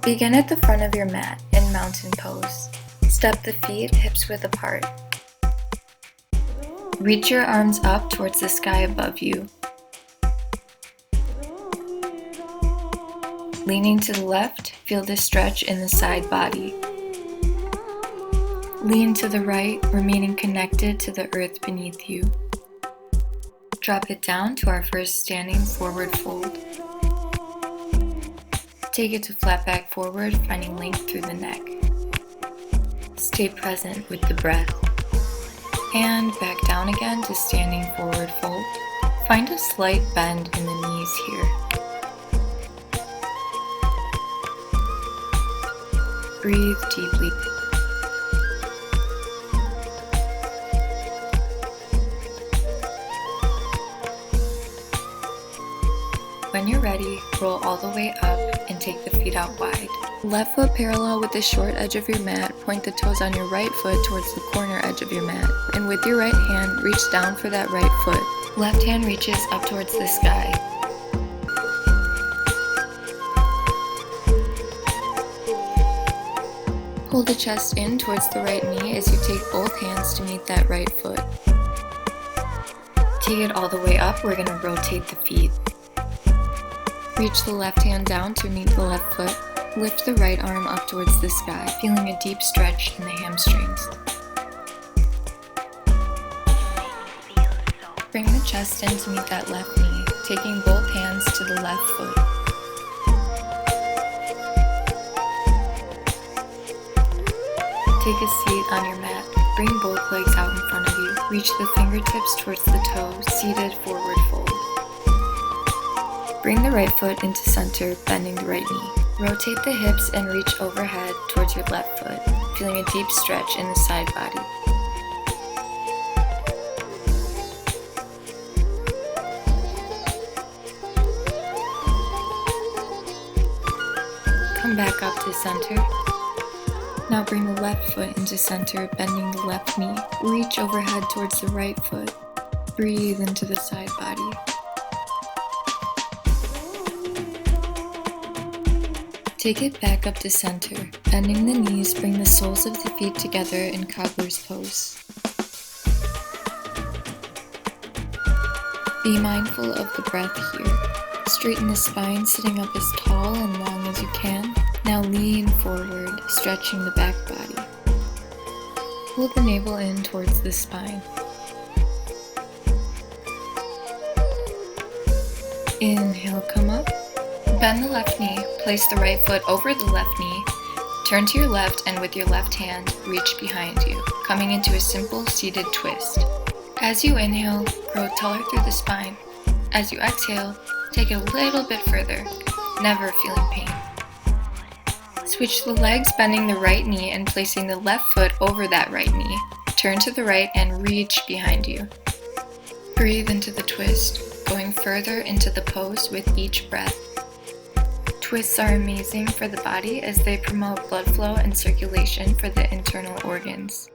Begin at the front of your mat in mountain pose. Step the feet hips width apart. Reach your arms up towards the sky above you. Leaning to the left, feel the stretch in the side body. Lean to the right, remaining connected to the earth beneath you. Drop it down to our first standing forward fold. Take it to flat back forward, finding length through the neck. Stay present with the breath. And back down again to standing forward fold. Find a slight bend in the knees here. Breathe deeply. When you're ready, roll all the way up and take the feet out wide. Left foot parallel with the short edge of your mat, point the toes on your right foot towards the corner edge of your mat. And with your right hand, reach down for that right foot. Left hand reaches up towards the sky. Pull the chest in towards the right knee as you take both hands to meet that right foot. Take it all the way up, we're going to rotate the feet. Reach the left hand down to meet the left foot. Lift the right arm up towards the sky, feeling a deep stretch in the hamstrings. Bring the chest in to meet that left knee, taking both hands to the left foot. Take a seat on your mat. Bring both legs out in front of you. Reach the fingertips towards the toes, seated forward fold. Bring the right foot into center, bending the right knee. Rotate the hips and reach overhead towards your left foot, feeling a deep stretch in the side body. Come back up to center. Now bring the left foot into center, bending the left knee. Reach overhead towards the right foot. Breathe into the side body. Take it back up to center. Bending the knees, bring the soles of the feet together in cobbler's pose. Be mindful of the breath here. Straighten the spine, sitting up as tall and long as you can. Now lean forward, stretching the back body. Pull the navel in towards the spine. Inhale, come up. Bend the left knee, place the right foot over the left knee, turn to your left and with your left hand, reach behind you, coming into a simple seated twist. As you inhale, grow taller through the spine. As you exhale, take it a little bit further, never feeling pain. Switch the legs, bending the right knee and placing the left foot over that right knee. Turn to the right and reach behind you. Breathe into the twist, going further into the pose with each breath. Twists are amazing for the body as they promote blood flow and circulation for the internal organs.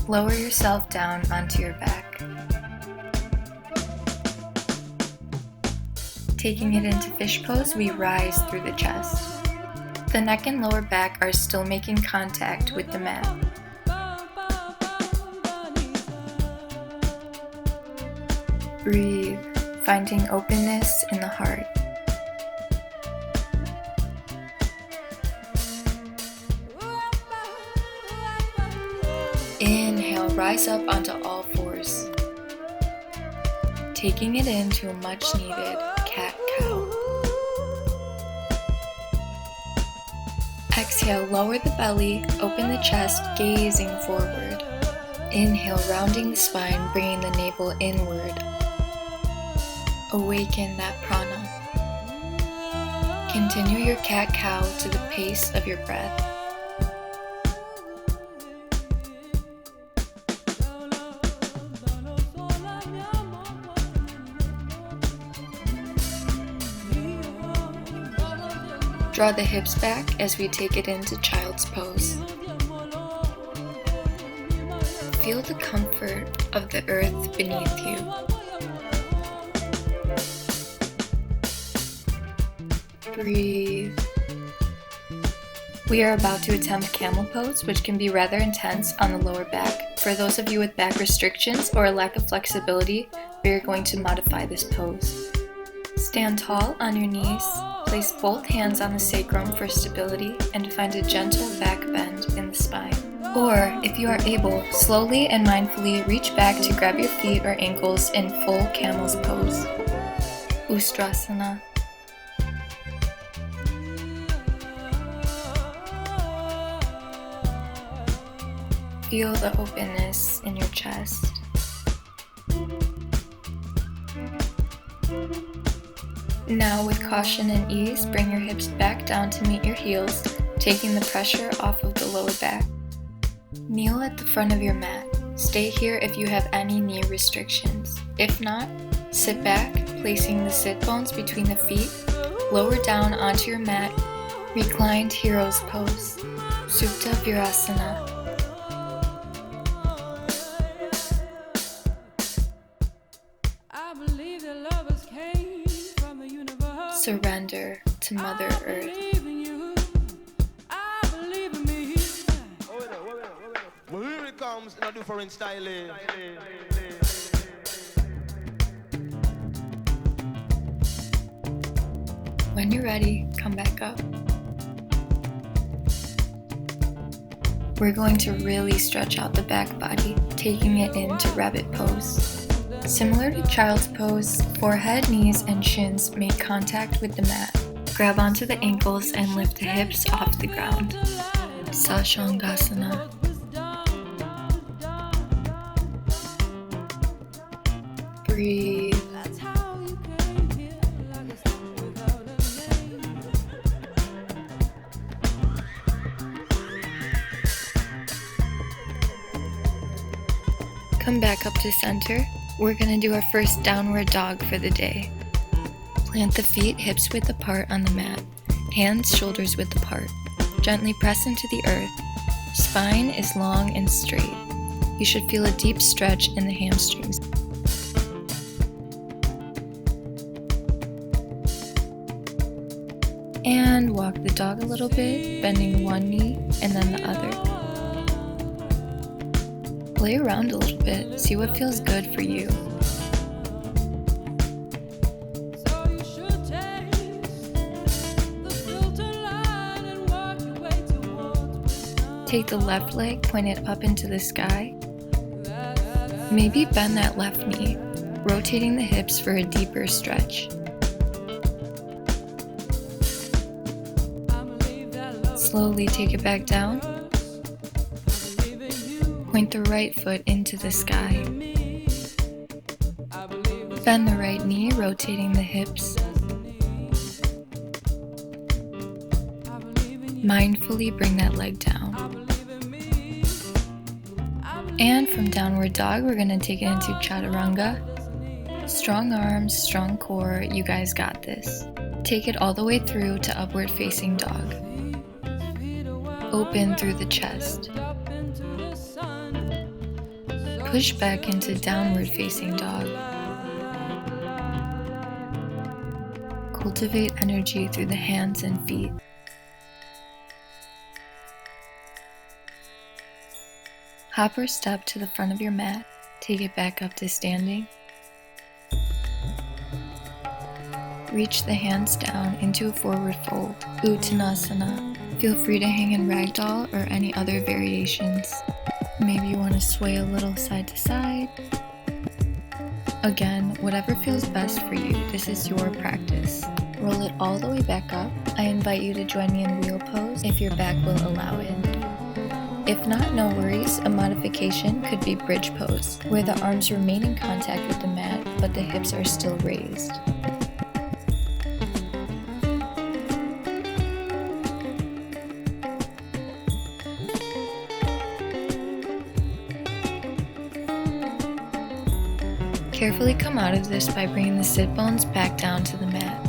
Lower yourself down onto your back. Taking it into fish pose, we rise through the chest. The neck and lower back are still making contact with the mat. Breathe, finding openness in the heart. Inhale, rise up onto all fours. Taking it into a much needed cat-cow. Exhale, lower the belly, open the chest, gazing forward. Inhale, rounding the spine, bringing the navel inward. Awaken that prana. Continue your cat-cow to the pace of your breath. Draw the hips back as we take it into child's pose. Feel the comfort of the earth beneath you. Breathe. We are about to attempt camel pose, which can be rather intense on the lower back. For those of you with back restrictions or a lack of flexibility, we are going to modify this pose. Stand tall on your knees, place both hands on the sacrum for stability, and find a gentle back bend in the spine. Or, if you are able, slowly and mindfully reach back to grab your feet or ankles in full camel's pose. Ustrasana. Feel the openness in your chest. Now, with caution and ease, bring your hips back down to meet your heels, taking the pressure off of the lower back. Kneel at the front of your mat. Stay here if you have any knee restrictions. If not, sit back, placing the sit bones between the feet, lower down onto your mat, reclined hero's pose, Supta Virasana. Surrender to Mother Earth. When you're ready, come back up. We're going to really stretch out the back body, taking it into rabbit pose. Similar to child's pose, forehead, knees, and shins make contact with the mat. Grab onto the ankles and lift the hips off the ground. Sashangasana. Breathe. Come back up to center. We're going to do our first downward dog for the day. Plant the feet hips width apart on the mat, hands shoulders width apart. Gently press into the earth. Spine is long and straight. You should feel a deep stretch in the hamstrings. And walk the dog a little bit, bending one knee and then the other. Play around a little bit, see what feels good for you. Take the left leg, point it up into the sky. Maybe bend that left knee, rotating the hips for a deeper stretch. Slowly take it back down. Point the right foot into the sky. Bend the right knee, rotating the hips. Mindfully bring that leg down. And from downward dog, we're going to take it into chaturanga. Strong arms, strong core, you guys got this. Take it all the way through to upward facing dog. Open through the chest. Push back into downward facing dog. Cultivate energy through the hands and feet. Hop or step to the front of your mat. Take it back up to standing. Reach the hands down into a forward fold, Uttanasana. Feel free to hang in ragdoll or any other variations. Maybe you want to sway a little side to side. Again, whatever feels best for you, this is your practice. Roll it all the way back up. I invite you to join me in wheel pose if your back will allow it. If not, no worries, a modification could be bridge pose, where the arms remain in contact with the mat, but the hips are still raised. Carefully come out of this by bringing the sit bones back down to the mat.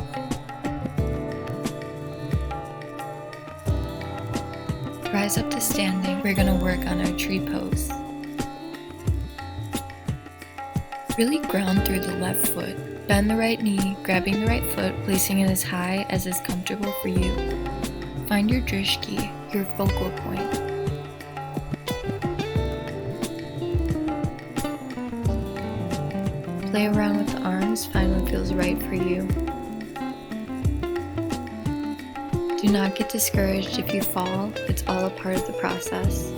Rise up to standing. We're going to work on our tree pose. Really ground through the left foot. Bend the right knee, grabbing the right foot, placing it as high as is comfortable for you. Find your drishti, your focal point. Play around with the arms, find what feels right for you. Do not get discouraged if you fall, it's all a part of the process.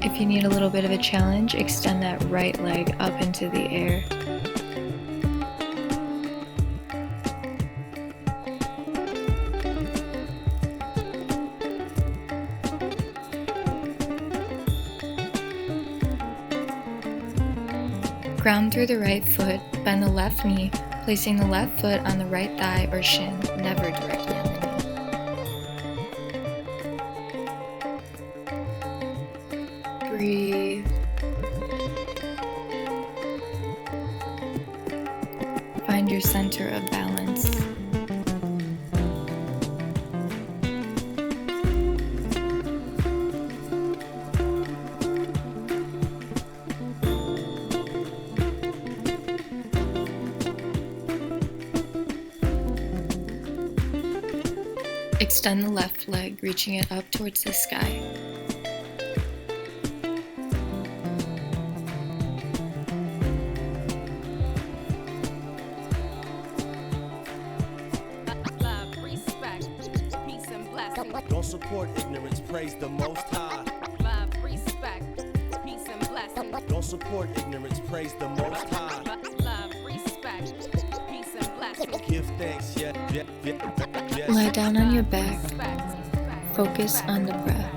If you need a little bit of a challenge, extend that right leg up into the air. Ground through the right foot, bend the left knee, placing the left foot on the right thigh or shin, never directly on the knee. Breathe. Find your center of balance. Extend the left leg, reaching it up towards the sky. Love, respect, peace and blessings. Don't support ignorance, praise the Most High. Love, respect, peace and blessings. Don't support ignorance, praise the Most High. Love, respect, peace and blessings. Give thanks, yes. Lie down on your back, Respect, focus on the breath.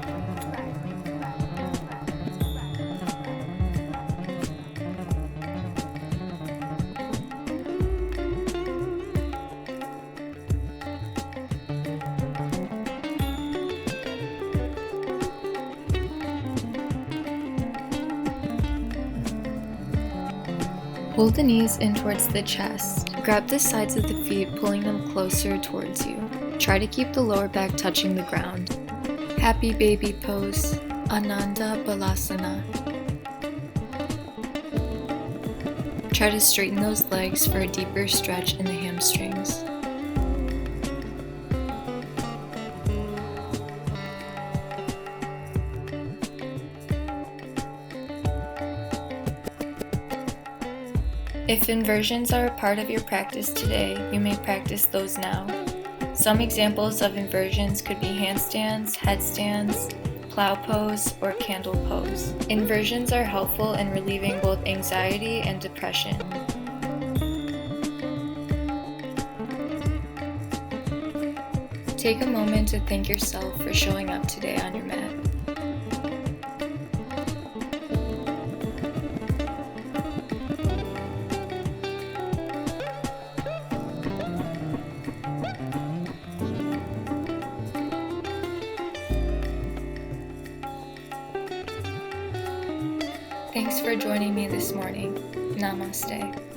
Pull the knees in towards the chest. Grab the sides of the feet, pulling them closer towards you. Try to keep the lower back touching the ground. Happy baby pose, Ananda Balasana. Try to straighten those legs for a deeper stretch in the hamstrings. If inversions are a part of your practice today, you may practice those now. Some examples of inversions could be handstands, headstands, plow pose, or candle pose. Inversions are helpful in relieving both anxiety and depression. Take a moment to thank yourself for showing up today on your mat. Thanks for joining me this morning. Namaste.